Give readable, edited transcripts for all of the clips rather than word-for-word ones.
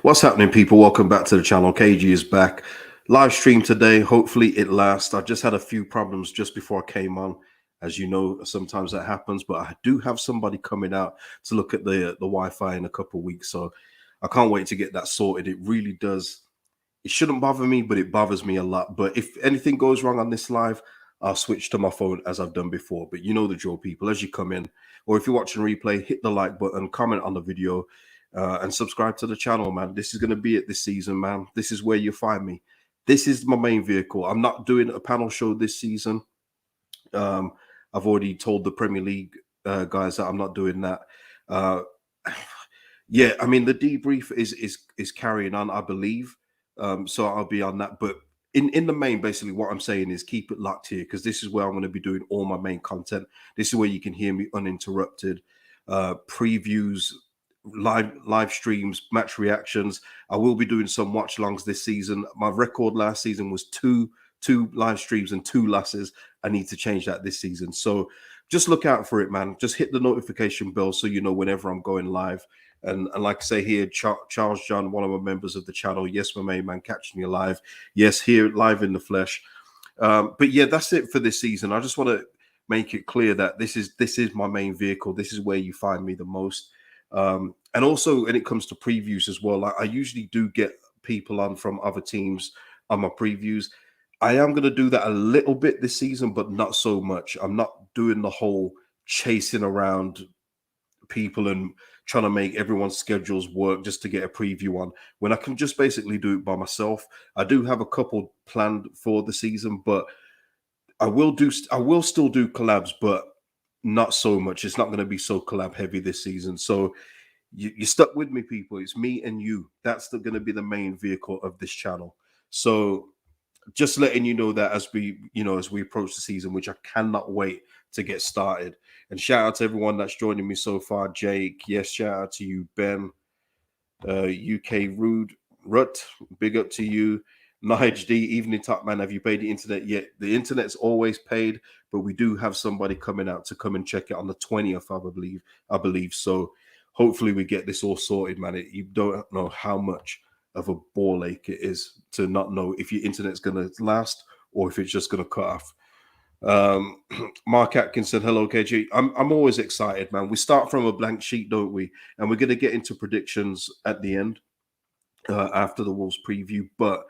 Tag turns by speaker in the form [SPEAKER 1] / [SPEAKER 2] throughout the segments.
[SPEAKER 1] What's happening, people? Welcome back to the channel. KG is back. Live stream today. Hopefully it lasts. I just had a few problems just before I came on. As you know, sometimes that happens, but I do have somebody coming out to look at the Wi-Fi in a couple of weeks. So I can't wait to get that sorted. It really does. It shouldn't bother me, but it bothers me a lot. But if anything goes wrong on this live, I'll switch to my phone as I've done before. But you know the drill, people. As you come in, or if you're watching replay, hit the like button, comment on the video, and subscribe to the channel, man. This is going to be it this season, man. This is where you find me. This is my main vehicle. I'm not doing a panel show this season. I've already told the Premier League guys that I'm not doing that. Yeah, I mean the debrief is carrying on, I believe. So I'll be on that. But in the main, basically, what I'm saying is keep it locked here because this is where I'm going to be doing all my main content. This is where you can hear me uninterrupted. Previews, live streams, match reactions. I will be doing some watch longs this season. My record last season was two live streams and 2 losses. I need to change that this season. So just look out for it, man. Just hit the notification bell so you know whenever I'm going live. And like I say here, Charles John, one of the members of the channel. Yes, my main man, catching you live. Yes, here live in the flesh. But yeah, that's it for this season. I just want to make it clear that this is my main vehicle. This is where you find me the most. And also when it comes to previews as well, I usually do get people on from other teams on my previews. I am going to do that a little bit this season, but not so much. I'm not doing the whole chasing around people and trying to make everyone's schedules work just to get a preview on when I can just basically do it by myself. I do have a couple planned for the season, but I will still do collabs, but not so much. It's not going to be so collab heavy this season. So you stuck with me, people. It's me and you. That's going to be the main vehicle of this channel. So just letting you know that as we approach the season, which I cannot wait to get started. And shout out to everyone that's joining me so far. Jake, yes, shout out to you. Ben, UK Rut, big up to you. Nige D, evening top man, have you paid the internet yet? The internet's always paid, but we do have somebody coming out to come and check it on the 20th, I believe. So hopefully we get this all sorted, man. You don't know how much of a ball ache it is to not know if your internet's going to last or if it's just going to cut off. Mark Atkinson, hello KG. I'm always excited, man. We start from a blank sheet, don't we? And we're going to get into predictions at the end after the Wolves preview. But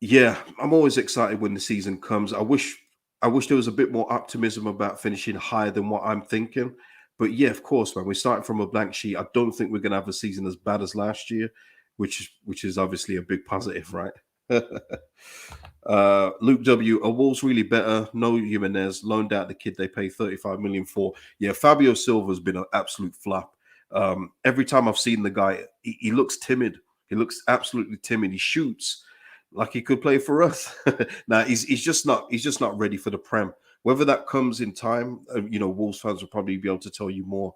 [SPEAKER 1] yeah, I'm always excited when the season comes. I wish there was a bit more optimism about finishing higher than what I'm thinking. But yeah, of course, man. We're starting from a blank sheet. I don't think we're going to have a season as bad as last year, which is obviously a big positive, right? Luke W, are Wolves really better? No, Jimenez loaned out the kid they pay 35 million for. Yeah, Fabio Silva's been an absolute flop. Every time I've seen the guy, he looks timid. He looks absolutely timid. He shoots like he could play for us. Now he's just not ready for the Prem. Whether that comes in time, Wolves fans will probably be able to tell you more.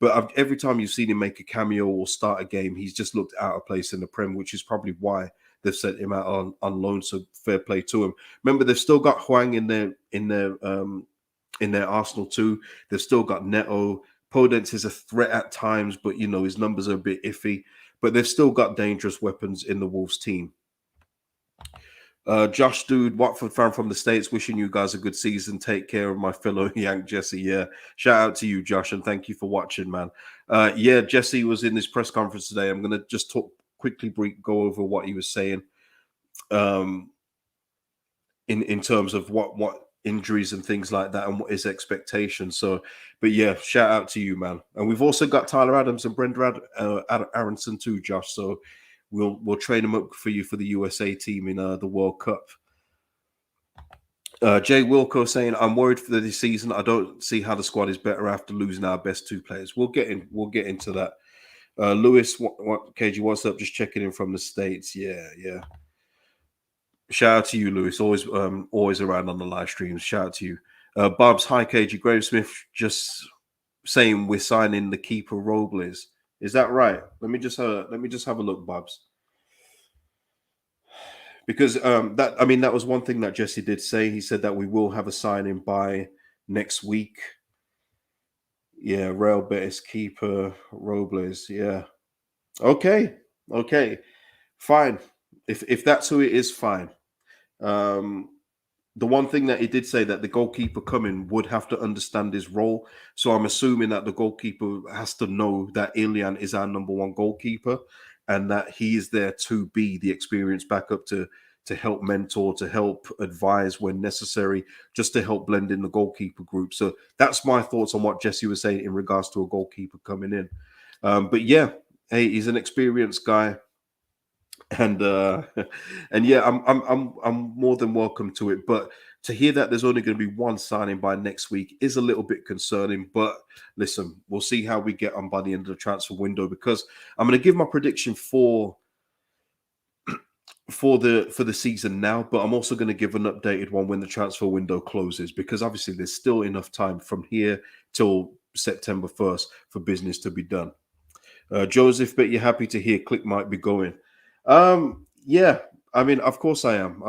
[SPEAKER 1] But every time you've seen him make a cameo or start a game, he's just looked out of place in the Prem, which is probably why they've sent him out on loan. So fair play to him. Remember, they've still got Hwang in their Arsenal too. They've still got Neto. Podence is a threat at times, but his numbers are a bit iffy. But they've still got dangerous weapons in the Wolves team. Josh Dude, Watford fan from the States, wishing you guys a good season. Take care of my fellow Yank Jesse. Yeah, shout out to you, Josh, and thank you for watching, man. Yeah, Jesse was in this press conference today. I'm going to just quickly go over what he was saying in terms of what injuries and things like that and what his expectations. So, but yeah, shout out to you, man. And we've also got Tyler Adams and Brenda Aronson too, Josh. So we'll train them up for you for the USA team in the World Cup. Jay Wilco saying, I'm worried for this season. I don't see how the squad is better after losing our best 2 players. We'll get into that. Lewis, what KG, what's up? Just checking in from the States. Yeah. Shout out to you, Lewis. Always around on the live streams. Shout out to you. Bob's, hi KG. Graham Smith just saying we're signing the keeper Robles. Is that right? Let me just have a look, Bob's. Because that was one thing that Jesse did say. He said that we will have a signing by next week. Yeah, Real Betis keeper Robles. Yeah. Okay. Okay, fine. If that's who it is, fine. Um, the one thing that he did say that the goalkeeper coming would have to understand his role. So I'm assuming that the goalkeeper has to know that Ilian is our number one goalkeeper and that he is there to be the experienced backup to help mentor, to help advise when necessary, just to help blend in the goalkeeper group. So that's my thoughts on what Jesse was saying in regards to a goalkeeper coming in. But yeah, hey, he's an experienced guy and and yeah, I'm more than welcome to it. But to hear that there's only going to be one signing by next week is a little bit concerning. But listen, we'll see how we get on by the end of the transfer window, because I'm going to give my prediction for the season now, but I'm also going to give an updated one when the transfer window closes, because obviously there's still enough time from here till September 1st for business to be done. Joseph, bet you're happy to hear Click might be going. Yeah, I mean, of course I am.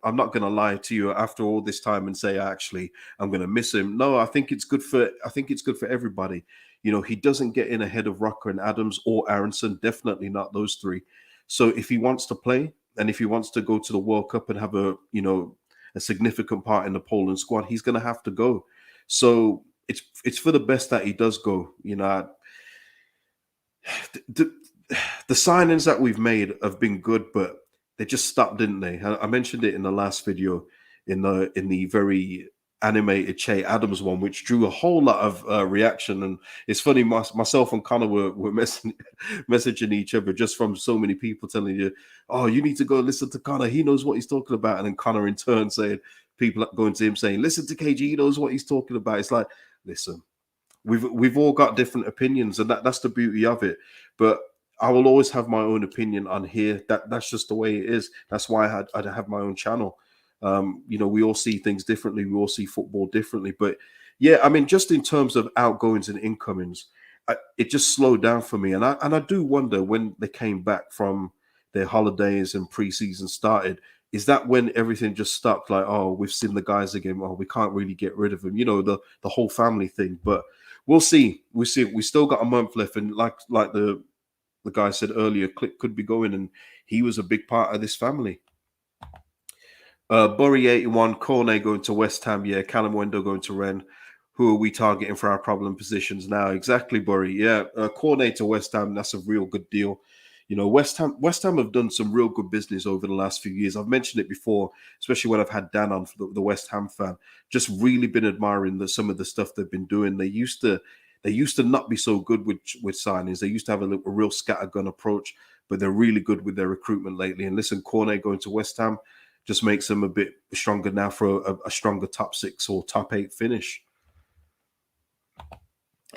[SPEAKER 1] I'm not going to lie to you after all this time and say actually I'm going to miss him. No, I think it's good for everybody. You know, he doesn't get in ahead of Rocker and Adams or Aronson. Definitely not those three. So if he wants to play and if he wants to go to the World Cup and have a significant part in the Poland squad, he's going to have to go. So it's for the best that he does go. You know, the, the signings that we've made have been good, but they just stopped, didn't they? I mentioned it in the last video, in the very animated Che Adams one, which drew a whole lot of reaction. And it's funny, myself and Connor were messaging each other just from so many people telling you, "Oh, you need to go listen to Connor. He knows what he's talking about." And then Connor in turn saying, people going to him saying, "Listen to KG. He knows what he's talking about." It's like, listen, we've all got different opinions, and that's the beauty of it. But I will always have my own opinion on here. That's just the way it is. That's why I'd have my own channel. We all see things differently. We all see football differently. But yeah, I mean, just in terms of outgoings and incomings, it just slowed down for me. And I do wonder, when they came back from their holidays and preseason started, is that when everything just stopped? Like, oh, we've seen the guys again. Oh, we can't really get rid of them. You know, the whole family thing. But we'll see. We see. We still got a month left, and like the guy said earlier, Click could be going, and he was a big part of this family. Bury 81, Cornet going to West Ham. Yeah, Callum Wendo going to Rennes. Who are we targeting for our problem positions now? Exactly, Bury. Yeah, Cornet to West Ham. That's a real good deal. You know, West Ham have done some real good business over the last few years. I've mentioned it before, especially when I've had Dan on, for the West Ham fan. Just really been admiring some of the stuff they've been doing. They used to not be so good with signings. They used to have a real scattergun approach, but they're really good with their recruitment lately. And listen, Cornet going to West Ham just makes them a bit stronger now for a stronger top 6 or top 8 finish.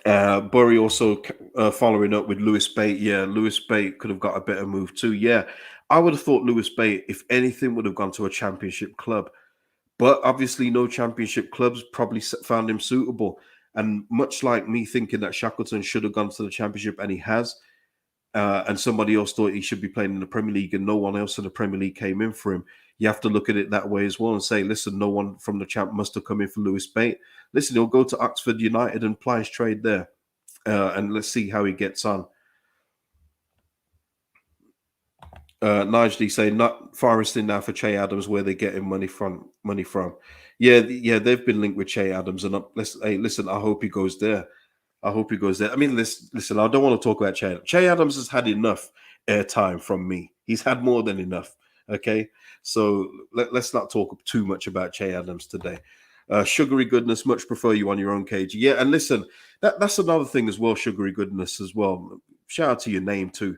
[SPEAKER 1] Bury also following up with Lewis Bate. Yeah, Lewis Bate could have got a better move too. Yeah, I would have thought Lewis Bate, if anything, would have gone to a championship club. But obviously, no championship clubs probably found him suitable. And much like me thinking that Shackleton should have gone to the championship, and he has, and somebody else thought he should be playing in the Premier League, and no one else in the Premier League came in for him. You have to look at it that way as well and say, listen, no one from the champ must have come in for Lewis Bate. Listen, he'll go to Oxford United and ply his trade there, and let's see how he gets on. Nigel saying not Forest in now for Che Adams, where they're getting money from. Yeah, they've been linked with Che Adams, and listen, I hope he goes there. I hope he goes there. I mean, listen, I don't want to talk about Che Adams. Che Adams has had enough airtime from me. He's had more than enough. Okay, so let's not talk too much about Che Adams today. Sugary goodness, much prefer you on your own, cage. Yeah, and listen, that's another thing as well. Sugary goodness as well. Shout out to your name too.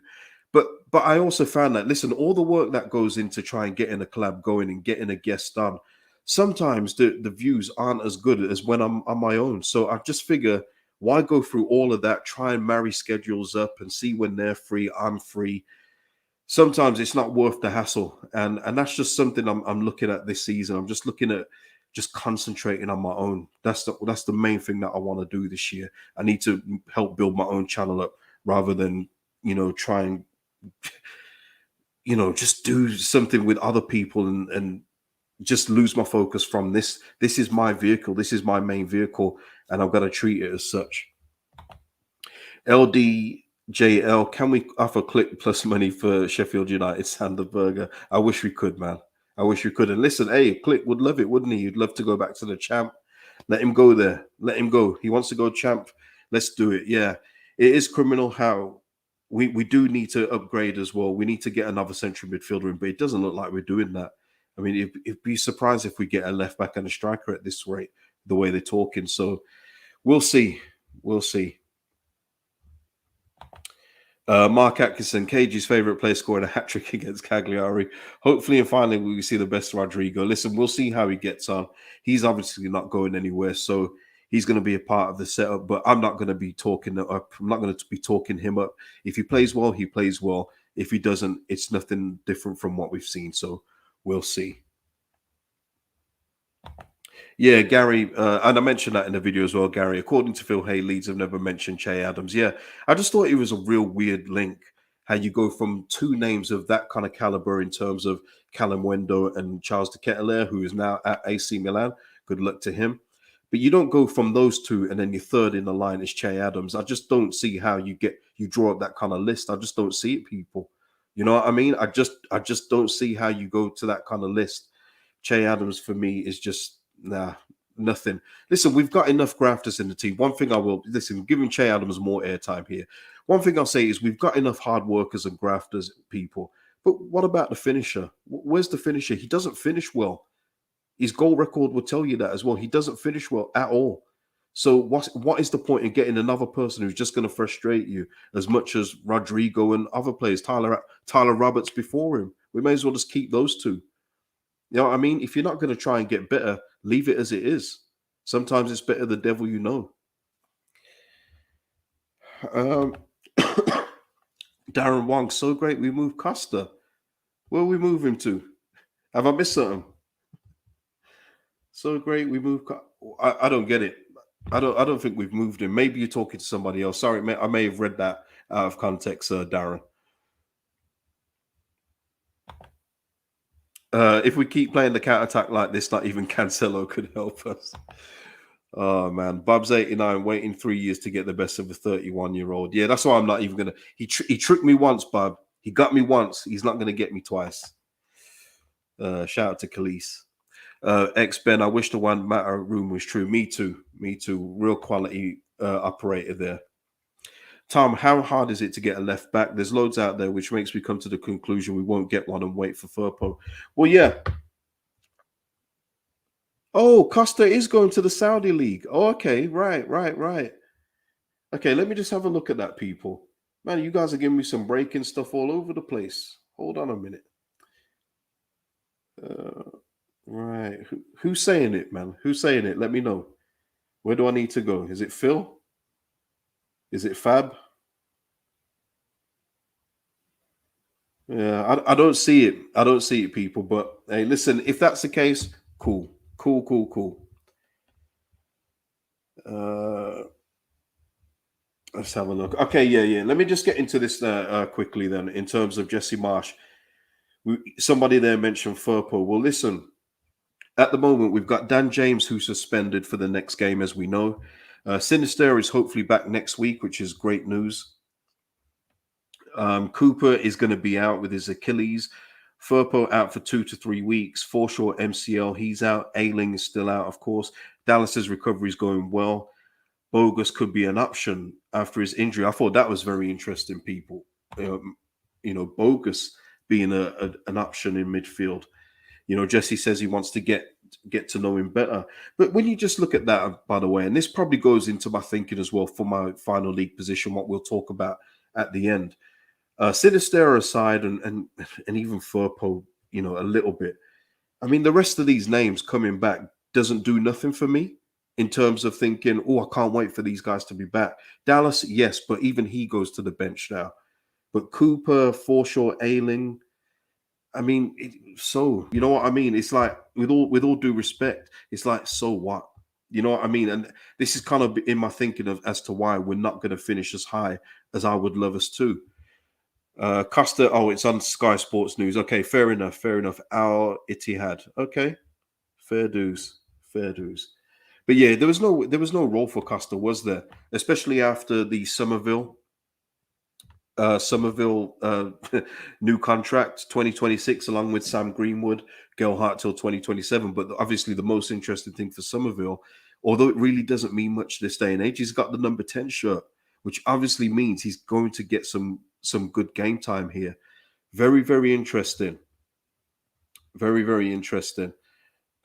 [SPEAKER 1] But I also found that, listen, all the work that goes into trying getting a collab going and getting a guest on, sometimes the views aren't as good as when I'm on my own. So I just figure, why go through all of that, try and marry schedules up and see when they're free, I'm free. Sometimes it's not worth the hassle. And that's just something I'm looking at this season. I'm just looking at just concentrating on my own. That's the main thing that I want to do this year. I need to help build my own channel up rather than, try and just do something with other people and just lose my focus from this. This is my vehicle. This is my main vehicle, and I've got to treat it as such. LD JL, can we offer Click plus money for Sheffield United Sander Burger? I wish we could, man. I wish we could. And listen, hey, Click would love it, wouldn't he? He'd love to go back to the champ. Let him go there. Let him go. He wants to go champ. Let's do it. Yeah. It is criminal how we do need to upgrade as well. We need to get another central midfielder in, but it doesn't look like we're doing that. I mean, it'd be surprised if we get a left back and a striker at this rate, the way they're talking. So we'll see. We'll see. Mark Atkinson, KG's favourite player, scoring a hat trick against Cagliari. Hopefully, and finally, we see the best Rodrigo. Listen, we'll see how he gets on. He's obviously not going anywhere, so he's going to be a part of the setup. But I'm not going to be talking up. I'm not going to be talking him up. If he plays well, he plays well. If he doesn't, it's nothing different from what we've seen. So we'll see. Yeah, Gary, and I mentioned that in the video as well, Gary. According to Phil Hay, Leeds have never mentioned Che Adams. Yeah, I just thought it was a real weird link. How you go from two names of that kind of caliber in terms of Callum Wendo and Charles de Ketelaere, who is now at AC Milan. Good luck to him. But you don't go from those two and then your third in the line is Che Adams. I just don't see how you draw up that kind of list. I just don't see it, people. You know what I mean? I just don't see how you go to that kind of list. Che Adams for me is just nothing. Listen, we've got enough grafters in the team. One thing I will listen, giving Che Adams more airtime here. One thing I'll say is we've got enough hard workers and grafters, people. But what about the finisher? Where's the finisher? He doesn't finish well. His goal record will tell you that as well. He doesn't finish well at all. So what is the point in getting another person who's just going to frustrate you as much as Rodrigo and other players, Tyler Roberts before him? We may as well just keep those two. You know what I mean? If you're not going to try and get better, leave it as it is. Sometimes it's better the devil you know. Um, Darren Wong, so great. We moved Costa. Where we move him to? Have I missed something? So great. We moved. I don't get it. I don't think we've moved him. Maybe you're talking to somebody else. Sorry, I may have read that out of context, Darren. If we keep playing the counter attack like this, not even Cancelo could help us. Oh man, Bob's 89, waiting 3 years to get the best of a 31-year-old. Yeah, that's why I'm not even gonna. He tricked me once, Bob. He got me once. He's not gonna get me twice. Shout out to Khalees. Ex Ben, I wish the one matter room was true. Me too. Me too. Real quality operator there. Tom, how hard is it to get a left back? There's loads out there, which makes me come to the conclusion we won't get one and wait for Firpo. Well, yeah. Oh, Costa is going to the Saudi League. Oh, okay. Right. Okay, let me just have a look at that, people. Man, you guys are giving me some breaking stuff all over the place. Hold on a minute. Right. Who's saying it, man? Who's saying it? Let me know. Where do I need to go? Is it Phil? Is it Fab? Yeah, I don't see it. I don't see it, people. But hey, listen, if that's the case, cool. Cool. Let's have a look. Okay, yeah. Let me just get into this quickly then. In terms of Jesse Marsh, somebody there mentioned Furpo. Well, listen, at the moment we've got Dan James who's suspended for the next game, as we know. Sinister is hopefully back next week, which is great news. Cooper is going to be out with his Achilles. Furpo out for 2 to 3 weeks. Forshaw MCL, he's out. Ayling is still out, of course. Dallas's recovery is going well. Bogus could be an option after his injury. I thought that was very interesting, people. Bogus being an option in midfield. Jesse says he wants to get to know him better. But when you just look at that, by the way, and this probably goes into my thinking as well for my final league position, what we'll talk about at the end. Sinister aside, and even Furpo, a little bit. I mean, the rest of these names coming back doesn't do nothing for me in terms of thinking, oh, I can't wait for these guys to be back. Dallas, yes, but even he goes to the bench now. But Cooper, Forshaw, Ayling, I mean, you know what I mean? It's like, with all due respect, it's like, so what? You know what I mean? And this is kind of in my thinking of as to why we're not going to finish as high as I would love us to. Costa, it's on Sky Sports News. Okay, fair enough. Al Ittihad. Okay, fair dues. But yeah, there was no role for Costa, was there? Especially after the Somerville Somerville new contract 2026 along with Sam Greenwood, Gelhardt till 2027. But obviously the most interesting thing for Somerville, although it really doesn't mean much this day and age, he's got the number 10 shirt, which obviously means he's going to get some good game time here. Very, very interesting. Very, very interesting.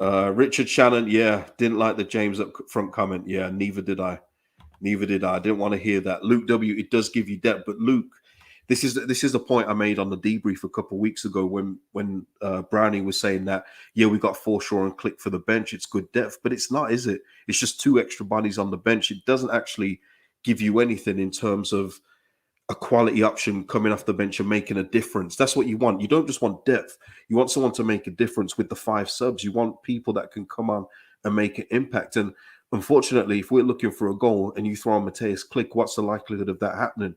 [SPEAKER 1] Richard Shannon, yeah, didn't like the James up front comment. Yeah, neither did I. Neither did I. I didn't want to hear that. Luke W, it does give you depth, but Luke, this is the point I made on the debrief a couple of weeks ago when Brownie was saying that, yeah, we got Forshaw and Click for the bench. It's good depth, but it's not, is it? It's just two extra bodies on the bench. It doesn't actually give you anything in terms of a quality option coming off the bench and making a difference. That's what you want. You don't just want depth. You want someone to make a difference with the five subs. You want people that can come on and make an impact. And unfortunately, if we're looking for a goal and you throw on Mateus Click, what's the likelihood of that happening?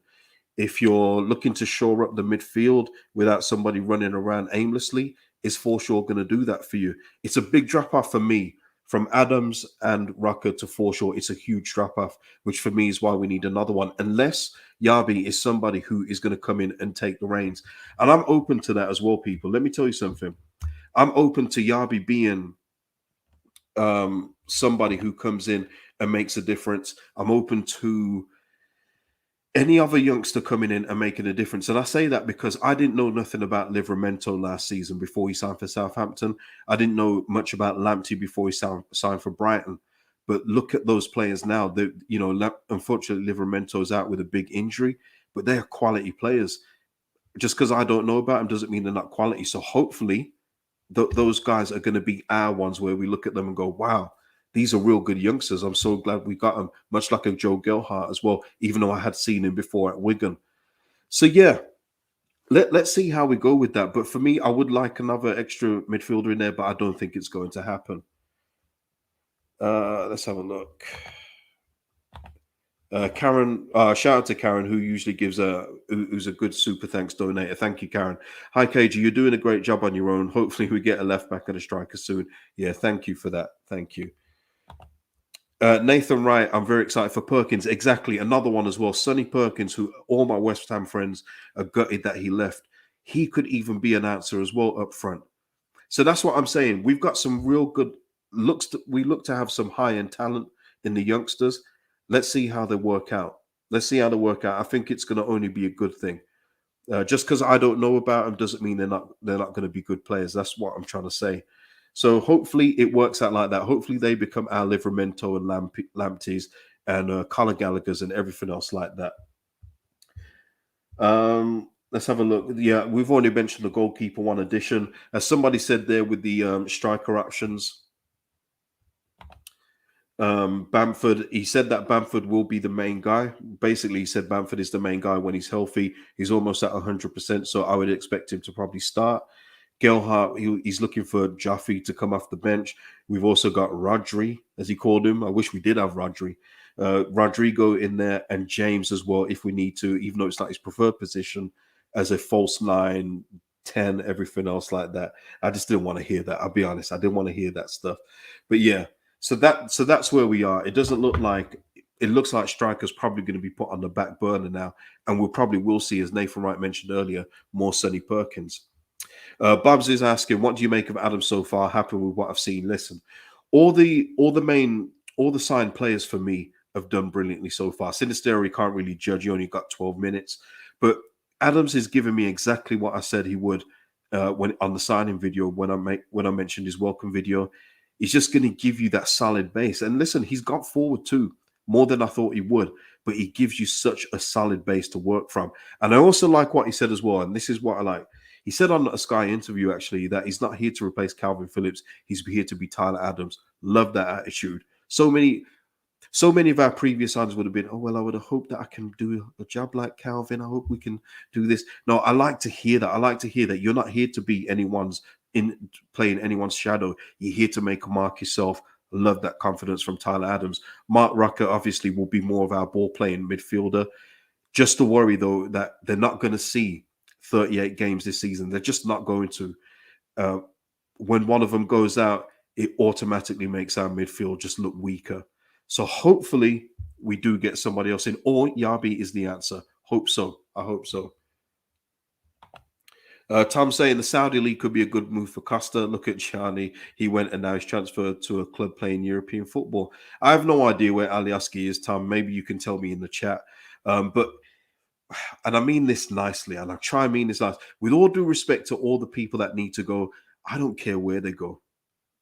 [SPEAKER 1] If you're looking to shore up the midfield without somebody running around aimlessly, is Forshaw going to do that for you? It's a big drop off for me from Adams and Rucker to Forshaw. It's a huge drop off, which for me is why we need another one, unless Yabi is somebody who is going to come in and take the reins. And I'm open to that as well, people. Let me tell you something. I'm open to Yabi being somebody who comes in and makes a difference. I'm open to any other youngster coming in and making a difference. And I say that because I didn't know nothing about Livramento last season before he signed for Southampton. I didn't know much about Lamptey before he signed for Brighton. But look at those players now. Unfortunately, Livramento's out with a big injury, but they are quality players. Just because I don't know about them doesn't mean they're not quality. So hopefully those guys are going to be our ones where we look at them and go, wow, these are real good youngsters. I'm so glad we got them, much like a Joe Gelhardt as well, even though I had seen him before at Wigan. So, yeah, let's see how we go with that. But for me, I would like another extra midfielder in there, but I don't think it's going to happen. Let's have a look. Karen, shout out to Karen, who usually who's a good super thanks donator. Thank you, Karen. Hi, KG, you're doing a great job on your own. Hopefully, we get a left back and a striker soon. Yeah, thank you for that. Thank you. Nathan Wright, I'm very excited for Perkins. Exactly, another one as well. Sonny Perkins, who all my West Ham friends are gutted that he left. He could even be an answer as well up front. So that's what I'm saying. We've got some real good looks. We look to have some high-end talent in the youngsters. Let's see how they work out. Let's see how they work out. I think it's going to only be a good thing. Just because I don't know about them doesn't mean they're not going to be good players. That's what I'm trying to say. So hopefully it works out like that. Hopefully they become our Livramento and Lampteys and Colin Gallagher's and everything else like that. Let's have a look. Yeah, we've already mentioned the goalkeeper one addition. As somebody said there with the striker options, Bamford, he said that Bamford will be the main guy. Basically, he said Bamford is the main guy when he's healthy. He's almost at 100%, so I would expect him to probably start. Gelhardt, he's looking for Jaffe to come off the bench. We've also got Rodri, as he called him. I wish we did have Rodri. Rodrigo in there and James as well, if we need to, even though it's not his preferred position, as a false 9, 10, everything else like that. I just didn't want to hear that. I'll be honest. I didn't want to hear that stuff. But yeah, so that's where we are. It doesn't look like it looks like striker's probably going to be put on the back burner now, and we probably will see, as Nathan Wright mentioned earlier, more Sonny Perkins. Babs is asking, what do you make of Adams so far? Happy with what I've seen. Listen, all the signed players for me have done brilliantly so far. Sinistero, you can't really judge. You only got 12 minutes, but Adams is giving me exactly what I said he would when on the signing video when I mentioned his welcome video. He's just going to give you that solid base. And listen, he's got forward too, more than I thought he would, but he gives you such a solid base to work from. And I also like what he said as well, and this is what I like. He said on a Sky interview, actually, that he's not here to replace Calvin Phillips. He's here to be Tyler Adams. Love that attitude. So many of our previous signings would have been, oh, well, I would have hoped that I can do a job like Calvin. I hope we can do this. No, I like to hear that. I like to hear that you're not here to be playing anyone's shadow. You're here to make a mark yourself. Love that confidence from Tyler Adams. Mark Rucker obviously will be more of our ball-playing midfielder. Just to worry, though, that they're not going to see 38 games this season. They're just not going to. When one of them goes out, it automatically makes our midfield just look weaker. So hopefully we do get somebody else in, or Yabi is the answer. Hope so. I hope so. Tom saying the Saudi league could be a good move for Costa. Look at Chani. He went and now he's transferred to a club playing European football. I have no idea where Alioski is, Tom. Maybe you can tell me in the chat. But and I mean this nicely, and I try and mean this nice. With all due respect to all the people that need to go, I don't care where they go.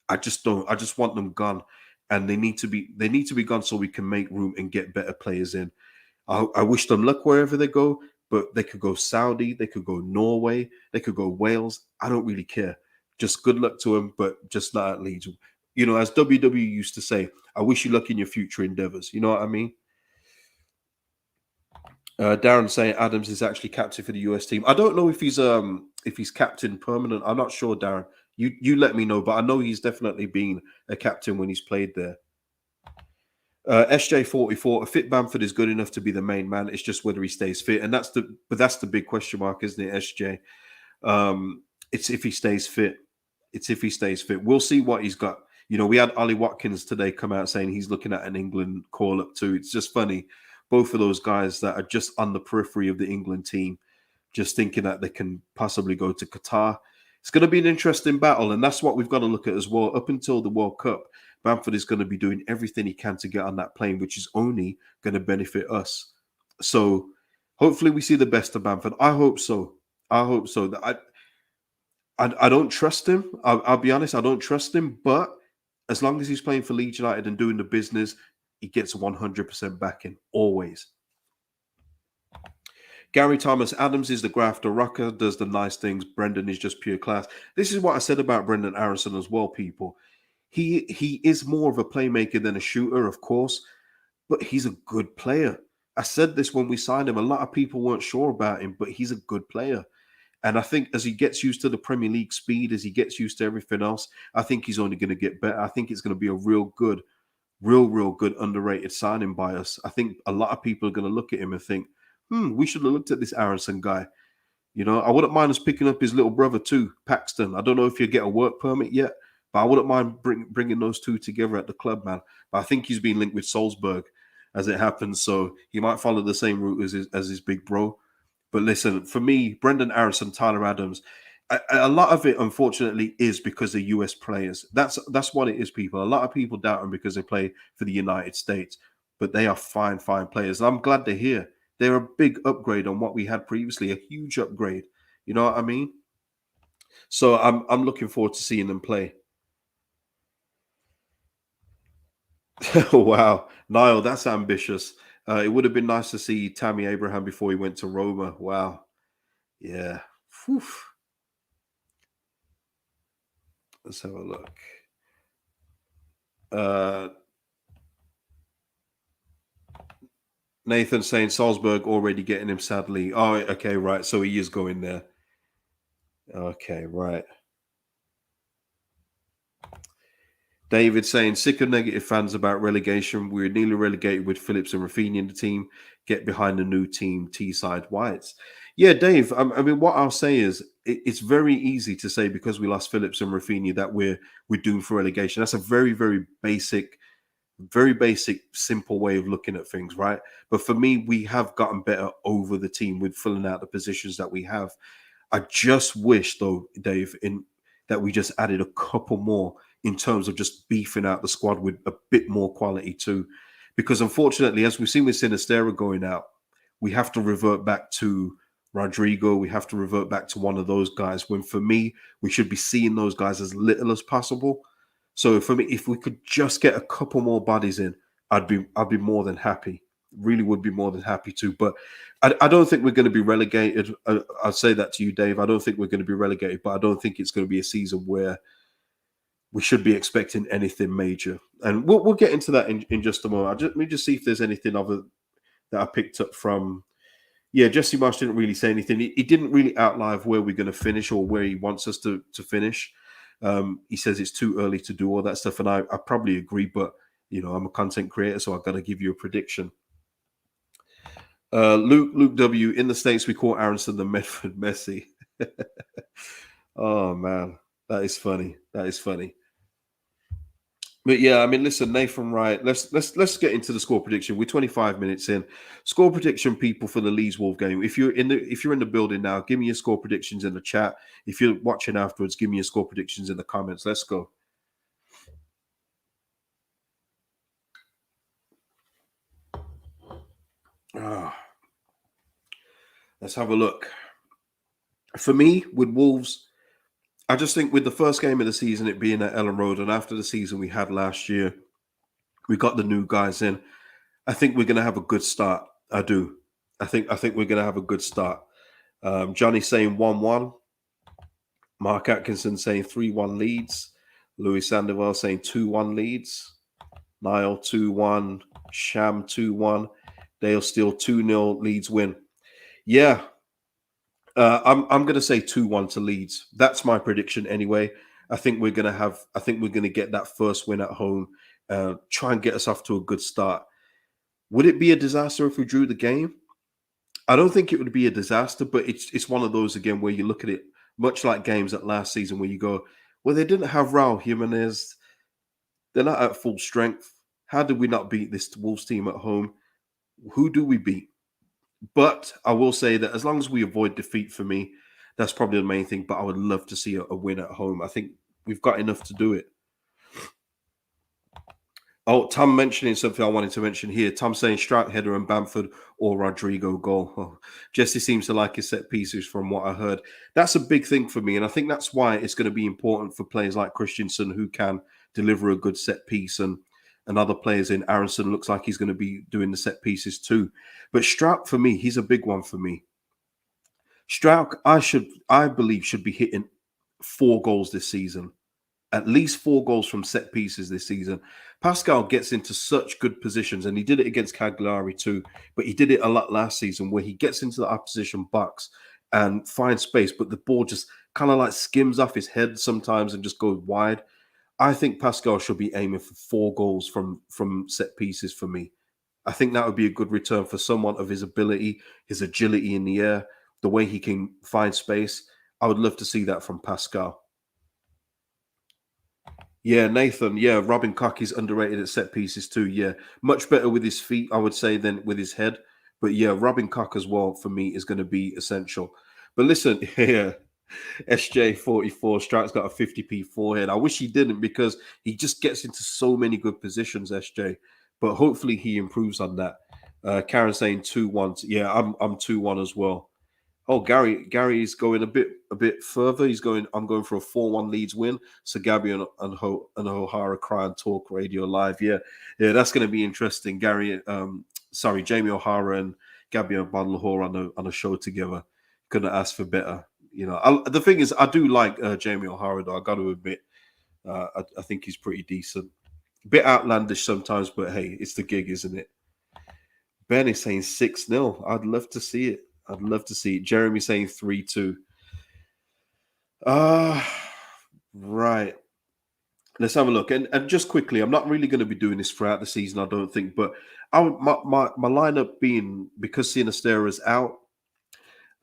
[SPEAKER 1] I just don't. I just want them gone, and they need to be gone so we can make room and get better players in. I wish them luck wherever they go, but they could go Saudi, they could go Norway, they could go Wales. I don't really care. Just good luck to them, but just not at Leeds. You know, as WWE used to say, I wish you luck in your future endeavors. You know what I mean? Darren saying Adams is actually captain for the US team. I don't know if he's captain permanent. I'm not sure, Darren. You let me know, but I know he's definitely been a captain when he's played there. SJ44, a fit Bamford is good enough to be the main man. It's just whether he stays fit, and that's the big question mark, isn't it, SJ? It's if he stays fit. It's if he stays fit. We'll see what he's got. You know, we had Ollie Watkins today come out saying he's looking at an England call up too. It's just funny. Both of those guys that are just on the periphery of the England team, just thinking that they can possibly go to Qatar. It's going to be an interesting battle, and that's what we've got to look at as well. Up until the World Cup, Bamford is going to be doing everything he can to get on that plane, which is only going to benefit us. So hopefully we see the best of Bamford. I hope so. I hope so. I don't trust him. I'll be honest, I don't trust him. But as long as he's playing for Leeds United and doing the business, he gets 100% backing, always. Gary Thomas Adams is the grafter. Rucker does the nice things. Brendan is just pure class. This is what I said about Brendan Aronson as well, people. He is more of a playmaker than a shooter, of course, but he's a good player. I said this when we signed him. A lot of people weren't sure about him, but he's a good player. And I think as he gets used to the Premier League speed, as he gets used to everything else, I think he's only going to get better. I think it's going to be a real good, real good underrated signing by us. I think a lot of people are going to look at him and think, we should have looked at this Aronson guy. You know, I wouldn't mind us picking up his little brother too, Paxton. I don't know if you get a work permit yet, but I wouldn't mind bringing those two together at the club, man. But I think he's been linked with Salzburg as it happens, so he might follow the same route as his big bro. But listen, for me, Brendan Aronson, Tyler Adams, a lot of it, unfortunately, is because of US players. That's what it is, people. A lot of people doubt them because they play for the United States, but they are fine players. And I'm glad to hear they're a big upgrade on what we had previously, a huge upgrade. You know what I mean? So I'm looking forward to seeing them play. Wow, Niall, that's ambitious. It would have been nice to see Tammy Abraham before he went to Roma. Wow, yeah. Whew. Let's have a look. Uh, Nathan saying Salzburg already getting him sadly. Oh, okay, right. So he is going there. Okay, right. David saying sick of negative fans about relegation. We were nearly relegated with Phillips and Rafinha in the team. Get behind the new team, T-side Whites. Yeah, Dave. I mean, what I'll say is it's very easy to say because we lost Phillips and Rafinha that we're doomed for relegation. That's a very basic, simple way of looking at things, right? But for me, we have gotten better over the team with filling out the positions that we have. I just wish, though, Dave, in that we just added a couple more in terms of just beefing out the squad with a bit more quality too. Because unfortunately, as we've seen with Sinistera going out, we have to revert back to Rodrigo. We have to revert back to one of those guys. When for me, we should be seeing those guys as little as possible. So for me, if we could just get a couple more bodies in, I'd be more than happy. Really would be more than happy to. But I don't think we're going to be relegated. I'll say that to you, Dave. I don't think we're going to be relegated, but I don't think it's going to be a season where we should be expecting anything major. And we'll get into that in just a moment. Let me just see if there's anything other that I picked up from. Yeah, Jesse Marsh didn't really say anything. He didn't really outline where we're going to finish or where he wants us to finish. He says it's too early to do all that stuff, and I probably agree. But you know, I'm a content creator, so I've got to give you a prediction. Luke W. In the States, we call Aronson the Medford Messi. Oh man, that is funny. That is funny. But yeah, I mean, listen, Nathan Wright. Let's get into the score prediction. We're 25 minutes in. Score prediction, people, for the Leeds Wolf game. If you're in the building now, give me your score predictions in the chat. If you're watching afterwards, give me your score predictions in the comments. Let's go. Ah, let's have a look. For me, with Wolves, I just think with the first game of the season, it being at Elland Road, and after the season we had last year, we got the new guys in. I think we're going to have a good start. I do. I think we're going to have a good start. Johnny saying 1-1. Mark Atkinson saying 3-1 Leeds. Louis Sandoval saying 2-1 Leeds. Niall 2-1. Sham 2-1. Dale Steele 2-0 Leeds win. Yeah, I'm going to say 2-1 to Leeds. That's my prediction anyway. I think we're going to get that first win at home. Try and get us off to a good start. Would it be a disaster if we drew the game? I don't think it would be a disaster, but it's one of those again where you look at it much like games at last season where you go, well, they didn't have Raul Jimenez. They're not at full strength. How did we not beat this Wolves team at home? Who do we beat? But I will say that as long as we avoid defeat, for me, that's probably the main thing. But I would love to see a win at home. I think we've got enough to do it. Oh, Tom mentioning something I wanted to mention here. Tom saying Strout header and Bamford or Rodrigo goal. Oh, Jesse seems to like his set pieces from what I heard. That's a big thing for me. And I think that's why it's going to be important for players like Christensen who can deliver a good set piece, and other players in Aronson looks like he's going to be doing the set pieces too. But Strout, for me, he's a big one for me. Strout, I believe, should be hitting 4 goals this season. At least 4 goals from set pieces this season. Pascal gets into such good positions, and he did it against Cagliari too, but he did it a lot last season where he gets into the opposition box and finds space, but the ball just kind of like skims off his head sometimes and just goes wide. I think Pascal should be aiming for 4 goals from set pieces for me. I think that would be a good return for someone of his ability, his agility in the air, the way he can find space. I would love to see that from Pascal. Yeah, Nathan. Yeah, Robin Koch is underrated at set pieces too. Yeah, much better with his feet, I would say, than with his head. But yeah, Robin Koch as well for me is going to be essential. But listen, yeah, SJ44 Strike's got a 50p forehead. I wish he didn't because he just gets into so many good positions, SJ. But hopefully he improves on that. Karen saying 2-1. Yeah, I'm 2-1 as well. Oh, Gary's going a bit further. He's going. I'm going for a 4-1 Leeds win. So Gabby and O'Hara cry and talk radio live. Yeah, yeah, that's going to be interesting. Jamie O'Hara and Gabby and Badlahore on a show together. Couldn't ask for better. The thing is, I do like Jamie O'Hara though. I got to admit, I think he's pretty decent. Bit outlandish sometimes, but hey, it's the gig, isn't it? Ben is saying 6-0. I'd love to see it. I'd love to see it. Jeremy saying 3-2. Right. Let's have a look. And just quickly, I'm not really going to be doing this throughout the season, I don't think. But my lineup being, because Sinistera is out,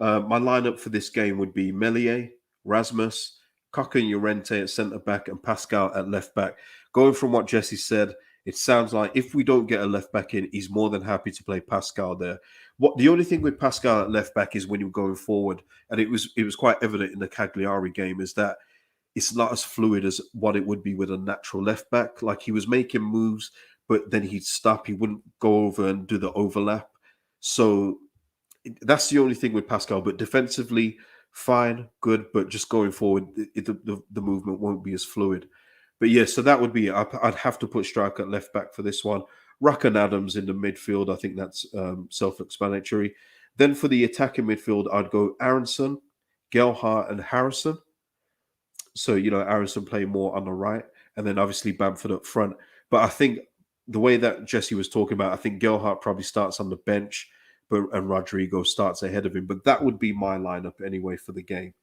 [SPEAKER 1] my lineup for this game would be Melier, Rasmus, Coca and Llorente at centre back, and Pascal at left back. Going from what Jesse said, it sounds like if we don't get a left back in, he's more than happy to play Pascal there. What the only thing with Pascal at left back is when you're going forward, and it was quite evident in the Cagliari game, is that it's not as fluid as what it would be with a natural left back. Like he was making moves, but then he'd stop. He wouldn't go over and do the overlap. So that's the only thing with Pascal. But defensively, fine, good. But just going forward, the movement won't be as fluid. But yeah, so that would be it. I'd have to put Striker at left back for this one. Ruck and Adams in the midfield. I think that's self-explanatory. Then for the attacking midfield, I'd go Aronson, Gelhardt, and Harrison. So, Aronson playing more on the right, and then obviously Bamford up front. But I think the way that Jesse was talking about, I think Gelhardt probably starts on the bench, and Rodrigo starts ahead of him. But that would be my lineup anyway for the game.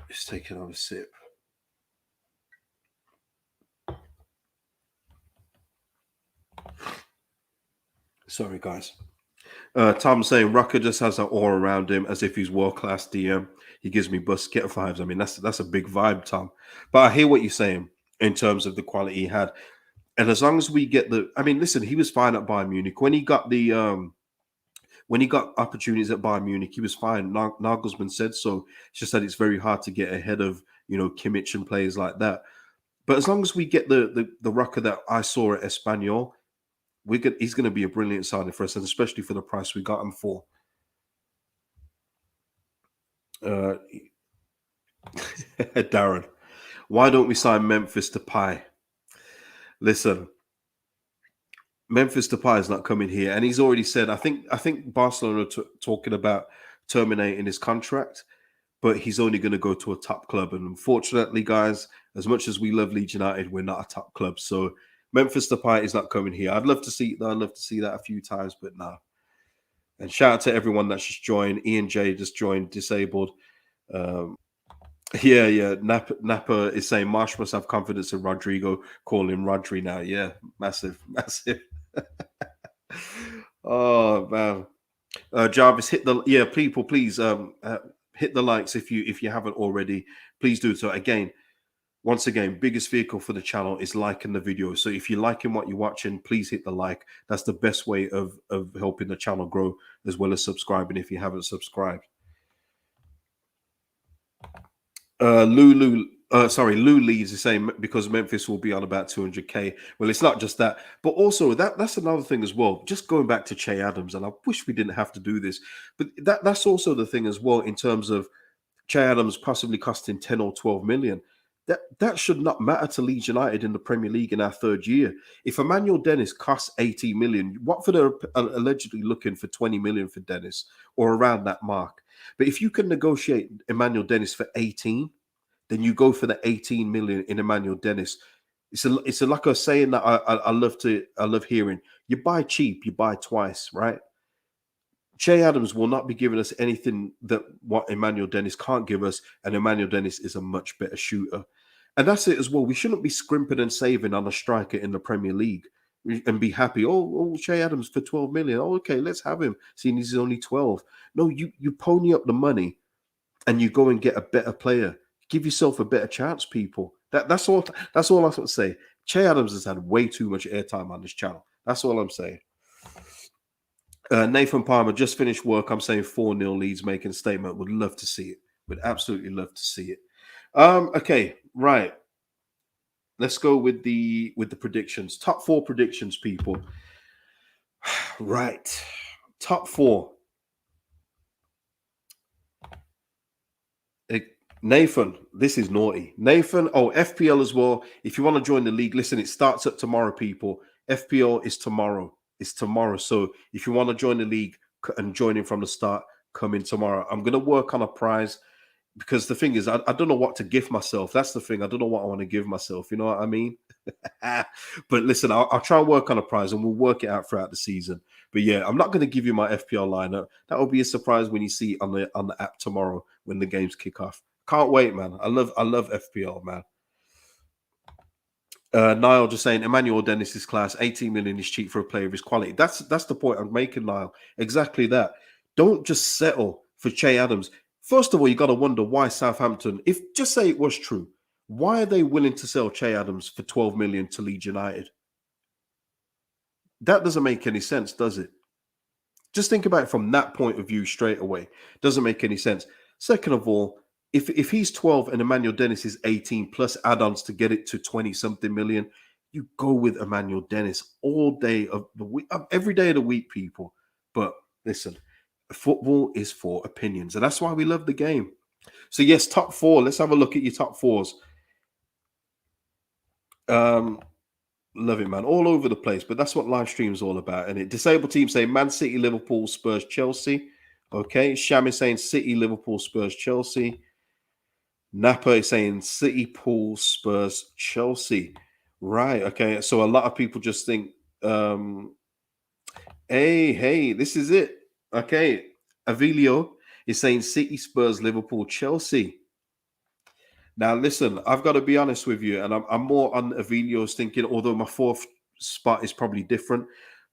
[SPEAKER 1] Just taking another sip. Sorry, guys. Tom saying Rucker just has an aura around him as if he's world class DM. He gives me Busquets vibes. I mean, that's a big vibe, Tom. But I hear what you're saying. in terms of the quality he had. And as long as we get I mean, listen, he was fine at Bayern Munich when he got when he got opportunities at Bayern Munich. He was fine. Nagelsmann said so. It's just that it's very hard to get ahead of Kimmich and players like that. But as long as we get the rocker that I saw at Espanyol, he's going to be a brilliant signing for us, and especially for the price we got him for. Darren, why don't we sign Memphis Depay? Listen, Memphis Depay is not coming here, and he's already said. I think Barcelona are talking about terminating his contract, but he's only going to go to a top club. And unfortunately, guys, as much as we love Leeds United, we're not a top club. So Memphis Depay is not coming here. I'd love to see that a few times, but no. And shout out to everyone that's just joined. Ian J just joined, disabled. Yeah. Napa is saying Marsh must have confidence in Rodrigo. Call him Rodri now. Yeah, massive. Oh man. Jarvis, hit the people, please hit the likes if you haven't already. Please do so. Once again, biggest vehicle for the channel is liking the video. So if you're liking what you're watching, please hit the like. That's the best way of helping the channel grow, as well as subscribing if you haven't subscribed. Lou Leeds is saying because Memphis will be on about 200k. Well, it's not just that, but also that's another thing as well. Just going back to Che Adams, and I wish we didn't have to do this, but that's also the thing as well in terms of Che Adams possibly costing 10 or 12 million. That should not matter to Leeds United in the Premier League in our third year. If Emmanuel Dennis costs 18 million, Watford are allegedly looking for 20 million for Dennis or around that mark. But if you can negotiate Emmanuel Dennis for 18, then you go for the 18 million in Emmanuel Dennis. It's like a saying that I love hearing. You buy cheap, you buy twice, right? Che Adams will not be giving us anything that what Emmanuel Dennis can't give us, and Emmanuel Dennis is a much better shooter. And that's it as well. We shouldn't be scrimping and saving on a striker in the Premier League and be happy. Oh, Che Adams for 12 million. Oh, okay, let's have him, seeing he's only 12. No, you pony up the money and you go and get a better player. Give yourself a better chance, people. That's all I want to say. Che Adams has had way too much airtime on this channel. That's all I'm saying. Nathan Palmer just finished work. I'm saying 4-0 Leeds making a statement. Would love to see it. Would absolutely love to see it. Okay, right. Let's go with the predictions. Top 4 predictions, people. Right. Top 4. Nathan, this is naughty. Nathan, FPL as well. If you want to join the league, listen, it starts up tomorrow, people. FPL is tomorrow. It's tomorrow. So if you want to join the league and join in from the start, come in tomorrow. I'm going to work on a prize because the thing is, I don't know what to give myself. That's the thing. I don't know what I want to give myself. You know what I mean? But listen, I'll try and work on a prize and we'll work it out throughout the season. But yeah, I'm not going to give you my FPL lineup. That will be a surprise when you see it on the app tomorrow when the games kick off. Can't wait, man. I love FPL, man. Niall just saying Emmanuel Dennis is class. 18 million is cheap for a player of his quality. That's the point I'm making, Niall. Exactly that. Don't just settle for Che Adams. First of all, you got to wonder why Southampton, if just say it was true, why are they willing to sell Che Adams for 12 million to Leeds United? That doesn't make any sense, does it? Just think about it from that point of view straight away. Doesn't make any sense. Second of all, if he's 12 and Emmanuel Dennis is 18 plus add-ons to get it to 20-something million, you go with Emmanuel Dennis all day of the week, every day of the week, people. But listen, football is for opinions, and that's why we love the game. So yes, top 4. Let's have a look at your top 4s. Love it, man. All over the place, but that's what live stream is all about. And it disabled team say Man City, Liverpool, Spurs, Chelsea. Okay, Sham is saying City, Liverpool, Spurs, Chelsea. Napa is saying City, Pool, Spurs, Chelsea. Right. Okay. So a lot of people just think, hey, this is it. Okay. Avilio is saying City, Spurs, Liverpool, Chelsea. Now, listen, I've got to be honest with you, and I'm more on Avilio's thinking, although my 4th spot is probably different,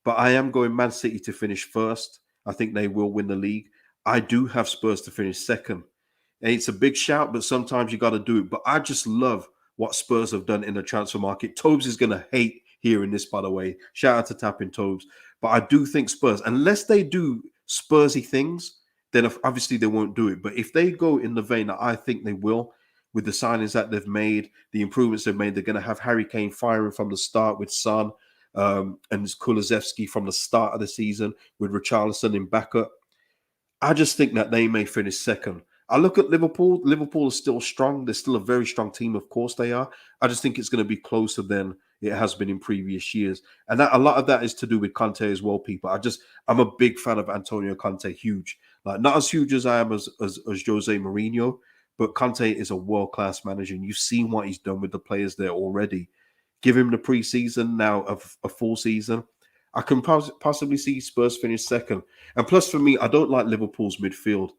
[SPEAKER 1] but I am going Man City to finish first. I think they will win the league. I do have Spurs to finish second. And it's a big shout, but sometimes you got to do it. But I just love what Spurs have done in the transfer market. Tobes is going to hate hearing this, by the way. Shout out to Tapping Tobes. But I do think Spurs, unless they do Spursy things, then obviously they won't do it. But if they go in the vein that I think they will, with the signings that they've made, the improvements they've made, they're going to have Harry Kane firing from the start with Son and Kulusevski from the start of the season with Richarlison in backup. I just think that they may finish second. I look at Liverpool. Liverpool is still strong. They're still a very strong team. Of course they are. I just think it's going to be closer than it has been in previous years. And that a lot of that is to do with Conte as well, people. I'm a big fan of Antonio Conte, huge. Like not as huge as I am as Jose Mourinho, but Conte is a world-class manager. And you've seen what he's done with the players there already. Give him the preseason, now of a full season. I can possibly see Spurs finish second. And plus, for me, I don't like Liverpool's midfield.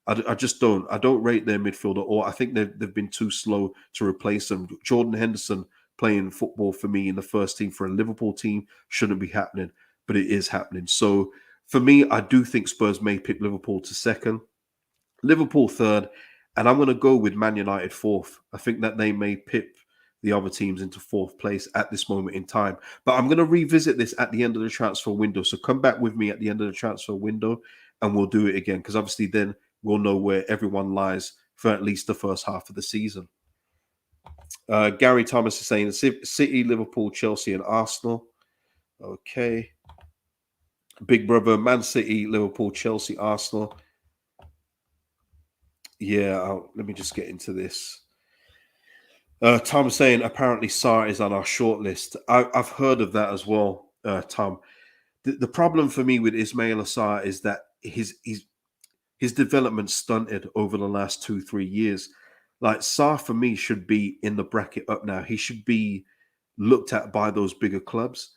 [SPEAKER 1] I just don't. I don't rate their midfield at all. I think they've been too slow to replace them. Jordan Henderson playing football for me in the first team for a Liverpool team shouldn't be happening, but it is happening. So for me, I do think Spurs may pick Liverpool to second, Liverpool third, and I'm going to go with Man United fourth. I think that they may pip the other teams into fourth place at this moment in time. But I'm going to revisit this at the end of the transfer window. So come back with me at the end of the transfer window and we'll do it again, because obviously then we'll know where everyone lies for at least the first half of the season. Gary Thomas is saying City, Liverpool, Chelsea, and Arsenal. Okay. Big Brother, Man City, Liverpool, Chelsea, Arsenal. Yeah, let me just get into this. Tom saying apparently Sarr is on our shortlist. I've heard of that as well, Tom. The problem for me with Ismail Sarr is that his development stunted over the last 2-3 years. Like Sarr for me should be in the bracket up now. He should be looked at by those bigger clubs,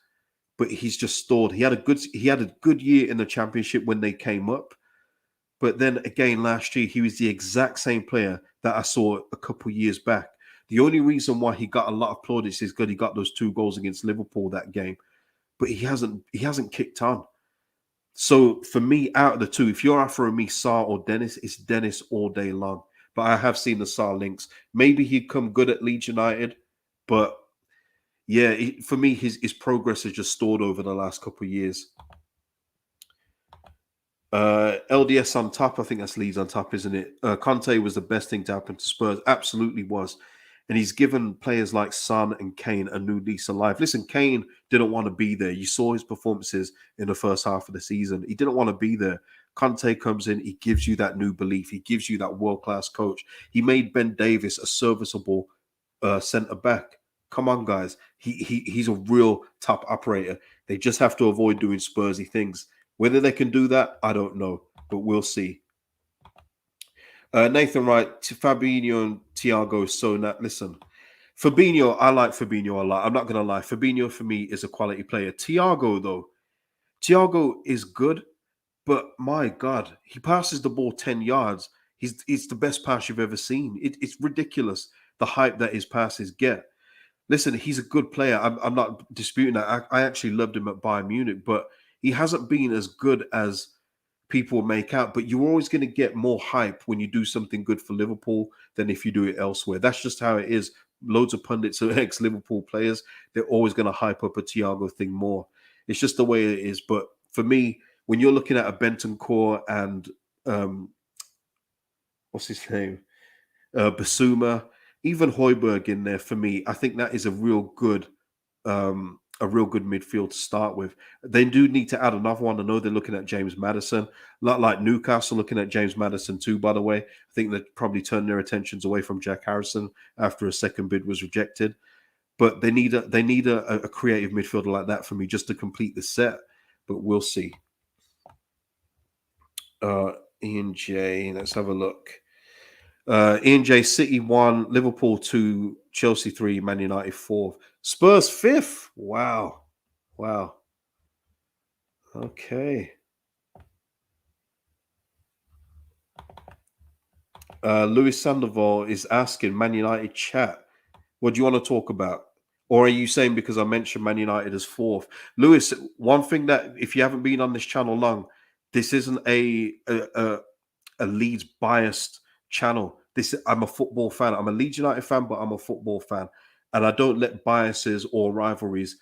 [SPEAKER 1] but he's just stalled. He had a good year in the Championship when they came up, but then again last year he was the exact same player that I saw a couple years back. The only reason why he got a lot of plaudits is because he got those 2 goals against Liverpool that game, but he hasn't kicked on. So for me, out of the two, if you're offering me Sarr or Dennis, it's Dennis all day long. But I have seen the Sarr links. Maybe he'd come good at Leeds United, but yeah, for me, his progress has just stalled over the last couple of years. LDS on top, I think that's Leeds on top, isn't it? Conte was the best thing to happen to Spurs. Absolutely was. And he's given players like Son and Kane a new lease of life. Listen, Kane didn't want to be there. You saw his performances in the first half of the season. He didn't want to be there. Conte comes in, he gives you that new belief. He gives you that world-class coach. He made Ben Davies a serviceable centre-back. Come on, guys. He's a real top operator. They just have to avoid doing Spursy things. Whether they can do that, I don't know, but we'll see. Nathan Wright, Fabinho and Thiago. So listen, Fabinho, I like Fabinho a lot. I'm not going to lie. Fabinho for me is a quality player. Thiago, though, Thiago is good, but my God, he passes the ball 10 yards. He's the best pass you've ever seen. It's ridiculous, the hype that his passes get. Listen, he's a good player. I'm not disputing that. I actually loved him at Bayern Munich, but he hasn't been as good as people make out. But you're always going to get more hype when you do something good for Liverpool than if you do it elsewhere. That's just how it is. Loads of pundits are ex-Liverpool players. They're always going to hype up a Thiago thing more. It's just the way it is. But for me, when you're looking at a Bentancur and what's his name? Basuma, even Højbjerg in there, for me, I think that is a real good midfield to start with. They do need to add another one. I know they're looking at James Maddison, like Newcastle looking at James Maddison too, by the way. I think they probably turned their attentions away from Jack Harrison after a second bid was rejected. But they need a creative midfielder like that for me just to complete the set. But we'll see. Ian J, let's have a look. Ian J, City 1, Liverpool 2, Chelsea 3, Man United 4, Spurs 5th. Wow. Okay. Louis Sandoval is asking Man United chat, what do you want to talk about? Or are you saying because I mentioned Man United as 4th? Louis, one thing that if you haven't been on this channel long, this isn't a Leeds biased channel. I'm a football fan. I'm a Leeds United fan, but I'm a football fan, and I don't let biases or rivalries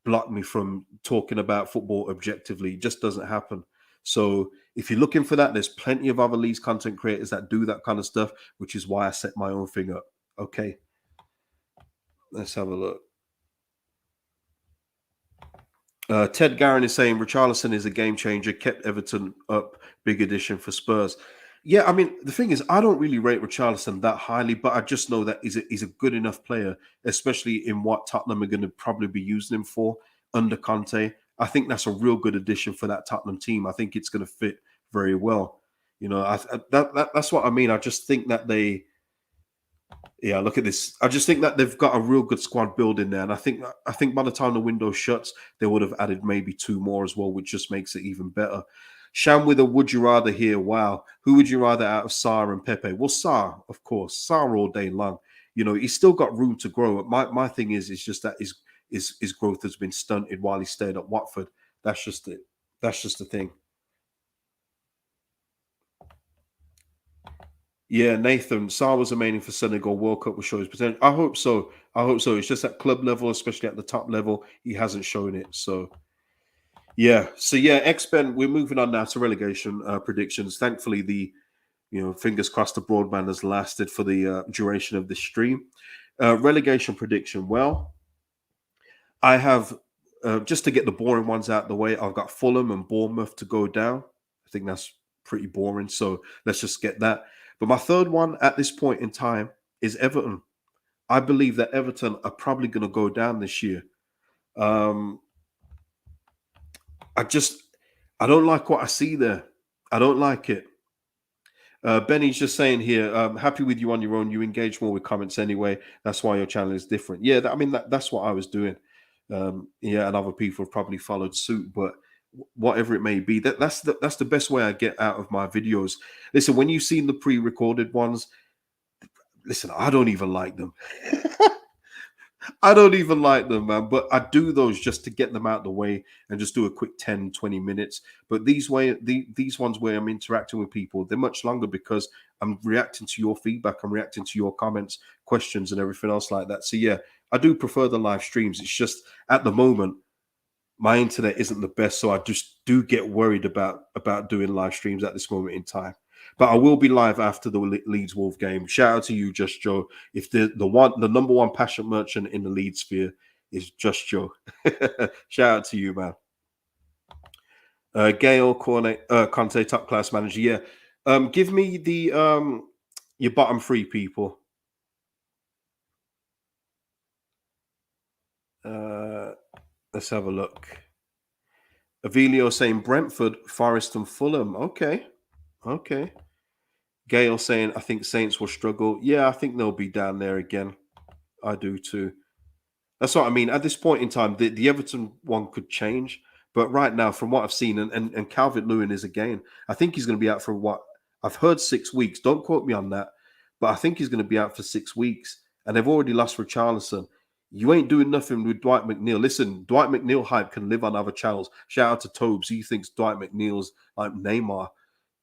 [SPEAKER 1] block me from talking about football objectively. It just doesn't happen. So if you're looking for that, there's plenty of other Leeds content creators that do that kind of stuff, which is why I set my own thing up. Okay, let's have a look. Ted Garron is saying Richarlison is a game changer, kept Everton up, big addition for Spurs. Yeah, I mean, the thing is, I don't really rate Richarlison that highly, but I just know that he's a good enough player, especially in what Tottenham are going to probably be using him for under Conte. I think that's a real good addition for that Tottenham team. I think it's going to fit very well. You know, that's what I mean. I just think that yeah, look at this. I just think that they've got a real good squad building there, and I think by the time the window shuts, they would have added maybe two more as well, which just makes it even better. Sham with a would you rather here? Wow, who would you rather out of Sarr and Pepe? Well, Sarr, of course, Sarr all day long. You know, he's still got room to grow. My thing is just that his growth has been stunted while he stayed at Watford. That's just it. That's just the thing. Yeah, Nathan, Sarr was remaining for Senegal World Cup will show his potential. I hope so. I hope so. It's just at club level, especially at the top level, he hasn't shown it. So yeah. So yeah, X-Ben, we're moving on now to relegation predictions. Thankfully, fingers crossed the broadband has lasted for the duration of this stream. Relegation prediction. Well, I have just to get the boring ones out of the way, I've got Fulham and Bournemouth to go down. I think that's pretty boring. So let's just get that. But my third one at this point in time is Everton. I believe that Everton are probably going to go down this year. Um, I don't like what I see there. I don't like it. Benny's just saying here, happy with you on your own. You engage more with comments anyway. That's why your channel is different. Yeah, that's what I was doing. Yeah, and other people have probably followed suit, but whatever it may be, that's the best way I get out of my videos. Listen, when you've seen the pre-recorded ones, listen, I don't even like them. I don't even like them, man. But I do those just to get them out of the way and just do a quick 10, 20 minutes. But these ones where I'm interacting with people, they're much longer because I'm reacting to your feedback, I'm reacting to your comments, questions, and everything else like that. So yeah, I do prefer the live streams. It's just at the moment, my internet isn't the best, so I just do get worried about doing live streams at this moment in time. But I will be live after the Leeds Wolf game. Shout out to you, Just Joe. If the number one passion merchant in the Leeds sphere is Just Joe, shout out to you, man. Gail Conte, top class manager. Yeah, give me the your bottom three people. Let's have a look. Avelio saying Brentford, Forest, and Fulham. Okay. Gail saying I think Saints will struggle. Yeah, I think they'll be down there again. I do too. That's what I mean. At this point in time, the Everton one could change. But right now, from what I've seen, and Calvert Lewin is again, I think he's going to be out for what I've heard 6 weeks. Don't quote me on that. But I think he's going to be out for 6 weeks. And they've already lost Richarlison. You ain't doing nothing with Dwight McNeil. Listen, Dwight McNeil hype can live on other channels. Shout out to Tobes. He thinks Dwight McNeil's like Neymar.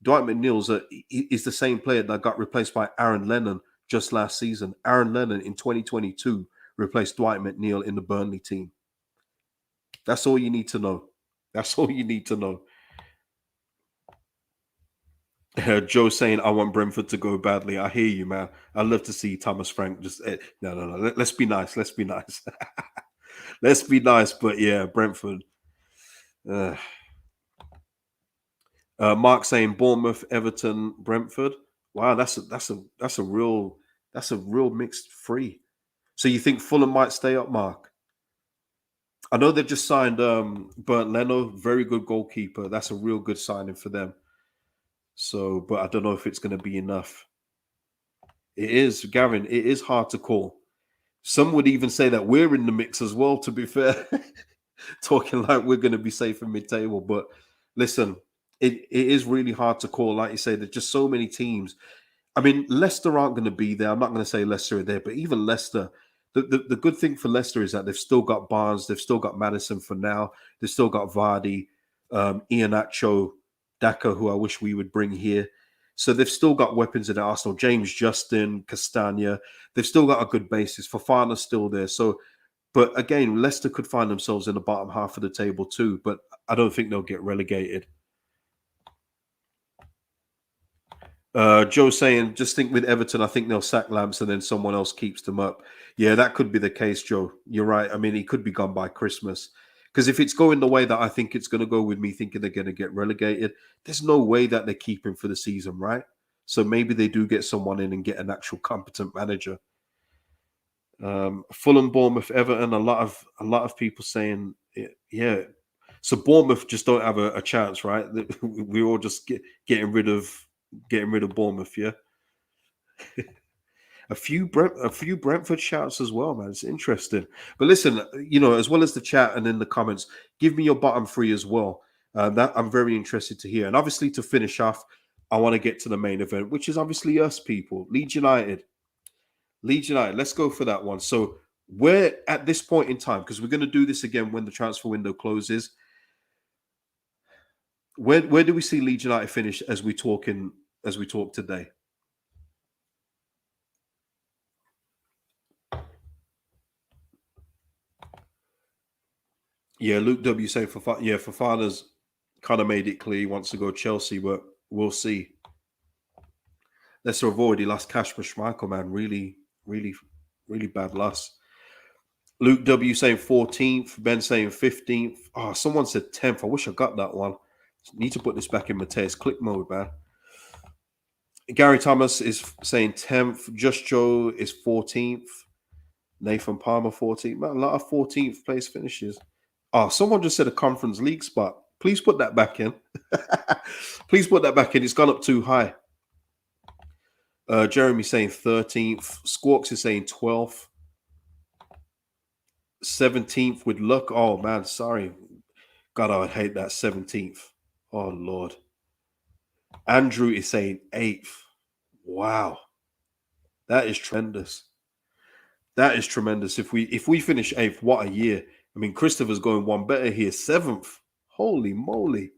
[SPEAKER 1] Dwight McNeil's is the same player that got replaced by Aaron Lennon just last season. Aaron Lennon in 2022 replaced Dwight McNeil in the Burnley team. That's all you need to know. That's all you need to know. Joe saying, I want Brentford to go badly. I hear you, man. I'd love to see Thomas Frank just. No. Let's be nice. Let's be nice. Let's be nice. But yeah, Brentford. Mark saying Bournemouth, Everton, Brentford. Wow, that's a real mixed three. So you think Fulham might stay up, Mark? I know they've just signed Bernd Leno, very good goalkeeper. That's a real good signing for them. So, but I don't know if it's going to be enough. It is, Gavin. It is hard to call. Some would even say that we're in the mix as well. To be fair, talking like we're going to be safe in mid-table, but listen, it is really hard to call. Like you say, there's just so many teams. I mean, Leicester aren't going to be there. I'm not going to say Leicester are there, but even Leicester, the good thing for Leicester is that they've still got Barnes, they've still got Madison for now, they've still got Vardy, Iheanacho, Daka, who I wish we would bring here. So they've still got weapons in Arsenal. James Justin, Castagna, they've still got a good basis. Fofana's still there. So, but again, Leicester could find themselves in the bottom half of the table too. But I don't think they'll get relegated. Joe saying, just think with Everton, I think they'll sack Lamps and then someone else keeps them up. Yeah, that could be the case, Joe. You're right. I mean, he could be gone by Christmas. Because if it's going the way that I think it's going to go with me thinking they're going to get relegated, there's no way that they keep him for the season, right? So maybe they do get someone in and get an actual competent manager. Fulham, Bournemouth, Everton. A lot of people saying, yeah. So Bournemouth just don't have a chance, right? We're all just getting rid of Bournemouth, yeah. A few Brentford shouts as well, man. It's interesting. But listen, as well as the chat and in the comments, give me your bottom three as well. That I'm very interested to hear. And obviously, to finish off, I want to get to the main event, which is obviously us people, Leeds United. Leeds United. Let's go for that one. So we're at this point in time, because we're going to do this again when the transfer window closes. Where do we see Leeds United finish as we talk today? Yeah, Luke W saying Fofana's kind of made it clear he wants to go Chelsea, but we'll see. Let's avoid. He lost cash for Schmeichel, man. Really, really, really bad loss. Luke W saying 14th. Ben saying 15th. Oh, someone said 10th. I wish I got that one. Need to put this back in Mateus click mode, man. Gary Thomas is saying 10th. Just Joe is 14th. Nathan Palmer 14th. Man, a lot of 14th place finishes. Oh, someone just said a Conference League spot. Please put that back in. Please put that back in. It's gone up too high. Jeremy saying 13th. Squawks is saying 12th. 17th with luck. Oh, man, sorry. God, I would hate that 17th. Oh, Lord. Andrew is saying 8th. Wow. That is tremendous. That is tremendous. If we finish 8th, what a year. I mean, Christopher's going one better here. 7th. Holy moly.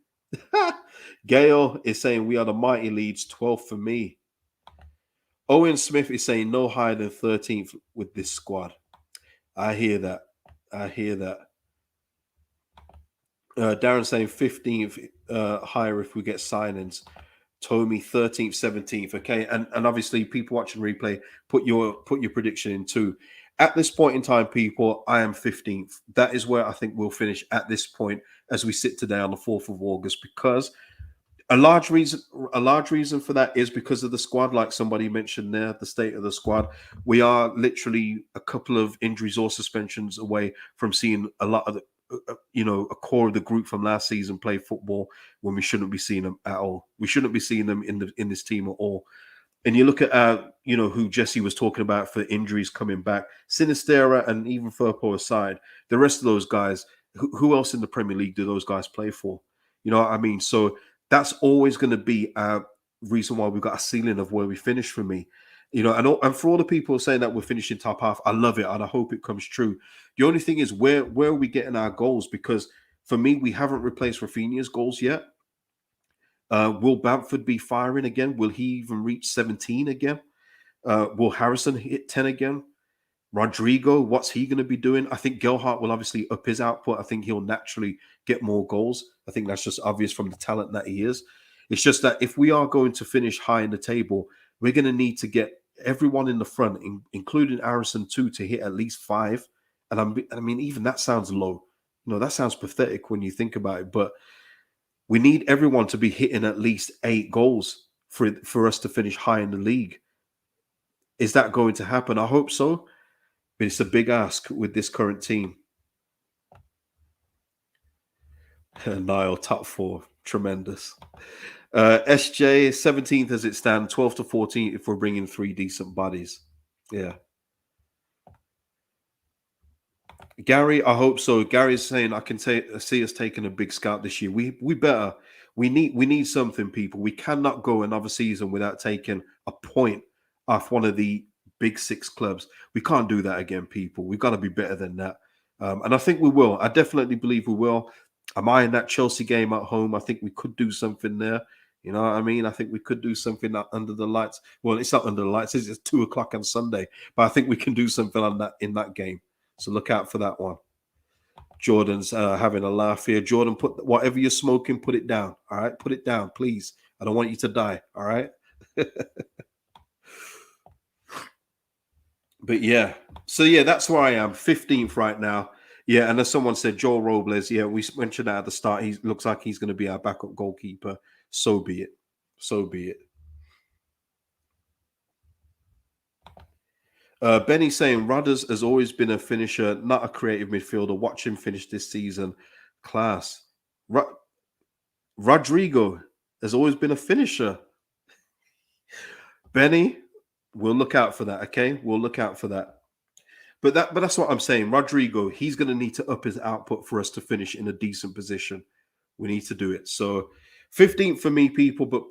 [SPEAKER 1] Gail is saying we are the mighty Leeds. 12th for me. Owen Smith is saying no higher than 13th with this squad. I hear that. Darren saying 15th higher if we get signings. Tommy 13th, 17th. Okay, and obviously people watching replay, put your prediction in too. At this point in time, people, I am 15th. That is where I think we'll finish at this point as we sit today on the 4th of August, because a large reason for that is because of the squad, like somebody mentioned there, the state of the squad. We are literally a couple of injuries or suspensions away from seeing a lot of a core of the group from last season play football when we shouldn't be seeing them at all. We shouldn't be seeing them in this team at all. And you look at who Jesse was talking about for injuries coming back, Sinistera and even Firpo aside, the rest of those guys, who else in the Premier League do those guys play for? You know what I mean? So that's always going to be a reason why we've got a ceiling of where we finish for me. And for all the people saying that we're finishing top half, I love it and I hope it comes true. The only thing is, where are we getting our goals? Because for me, we haven't replaced Rafinha's goals yet. Will Bamford be firing again? Will he even reach 17 again? Will Harrison hit 10 again? Rodrigo, what's he going to be doing? I think Gelhardt will obviously up his output. I think he'll naturally get more goals. I think that's just obvious from the talent that he is. It's just that if we are going to finish high in the table, we're going to need to get everyone in the front, including Harrison too, to hit at least 5. And I mean, even that sounds low. That sounds pathetic when you think about it. But we need everyone to be hitting at least 8 goals for us to finish high in the league. Is that going to happen? I hope so. But it's a big ask with this current team. Niall, top 4. Tremendous. SJ, 17th as it stands, 12th to 14th if we're bringing 3 decent bodies. Yeah. Gary, I hope so. Gary's saying I can see us taking a big scout this year. We better. We need something, people. We cannot go another season without taking a point off one of the big 6 clubs. We can't do that again, people. We've got to be better than that. And I think we will. I definitely believe we will. I'm eyeing that Chelsea game at home. I think we could do something there. You know what I mean? I think we could do something under the lights. Well, it's not under the lights. It's 2 o'clock on Sunday, but I think we can do something on that in that game. So look out for that one. Jordan's having a laugh here. Jordan, put whatever you're smoking, put it down. All right, put it down, please. I don't want you to die. All right. But yeah, so yeah, that's where I am, 15th right now. Yeah, and as someone said, Joel Robles. Yeah, we mentioned that at the start. He looks like he's going to be our backup goalkeeper. So be it. So be it. Benny saying Rudders has always been a finisher, not a creative midfielder. Watch him finish this season. Class. Rodrigo has always been a finisher. Benny, we'll look out for that. Okay, we'll look out for that. But that's what I'm saying. Rodrigo, he's going to need to up his output for us to finish in a decent position. We need to do it. So 15th for me, people. But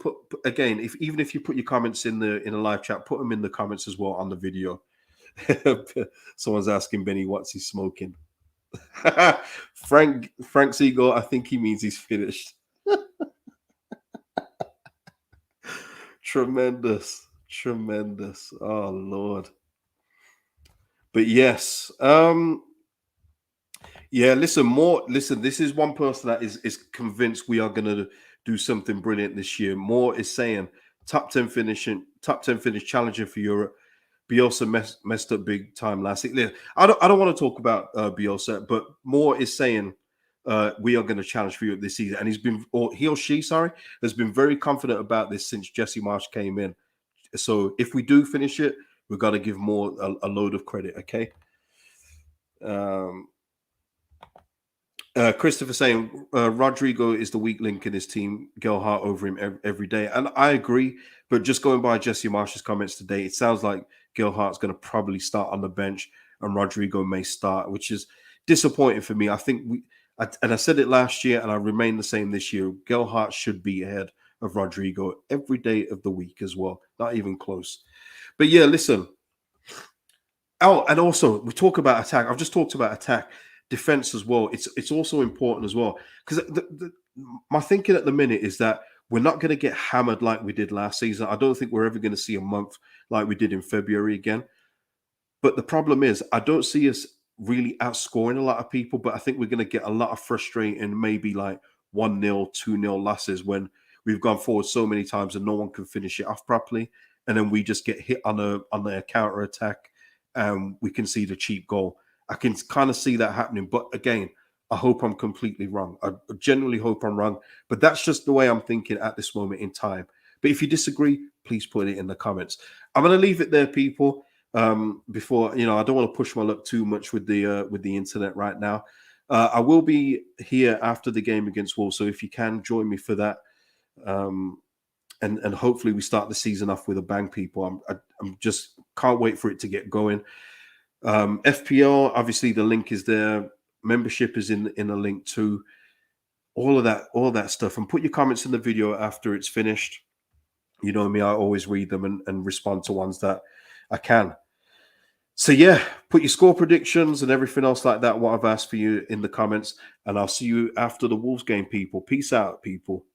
[SPEAKER 1] again, even if you put your comments in the live chat, put them in the comments as well on the video. Someone's asking Benny what's he smoking. Frank's ego, I think he means he's finished. Tremendous. Oh Lord. But yes, yeah. Listen, this is one person that is convinced we are going to do something brilliant this year. Moore is saying top 10 finish, challenging for Europe. Bielsa messed up big time last year. I don't want to talk about Bielsa, but Moore is saying we are going to challenge for Europe this season, and he or she has been very confident about this since Jesse Marsh came in. So if we do finish it, we've got to give Moore a load of credit. Okay. Christopher saying Rodrigo is the weak link in his team. Gelhardt over him every day, and I agree. But just going by Jesse Marsh's comments today, it sounds like Gelhardt's going to probably start on the bench, and Rodrigo may start, which is disappointing for me. I think I said it last year, and I remain the same this year. Gelhardt should be ahead of Rodrigo every day of the week as well, not even close. But yeah, listen. Oh, and also we talk about attack. I've just talked about attack. Defense as well. It's also important as well, because my thinking at the minute is that we're not going to get hammered like we did last season. I don't think we're ever going to see a month like we did in February again. But the problem is, I don't see us really outscoring a lot of people. But I think we're going to get a lot of frustrating, maybe like 1-0, 2-0 losses when we've gone forward so many times and no one can finish it off properly, and then we just get hit on a counter attack, and we can see the cheap goal. I can kind of see that happening. But again, I hope I'm completely wrong. I genuinely hope I'm wrong. But that's just the way I'm thinking at this moment in time. But if you disagree, please put it in the comments. I'm going to leave it there, people. Before, I don't want to push my luck too much with the internet right now. I will be here after the game against Wolves. So if you can, join me for that. And hopefully we start the season off with a bang, people. I'm just can't wait for it to get going. FPL, obviously the link is there. Membership is in a link too. All of that stuff. And put your comments in the video after it's finished. You know me, I always read them and respond to ones that I can. So yeah, put your score predictions and everything else like that, what I've asked for you in the comments. And I'll see you after the Wolves game, people. Peace out, people.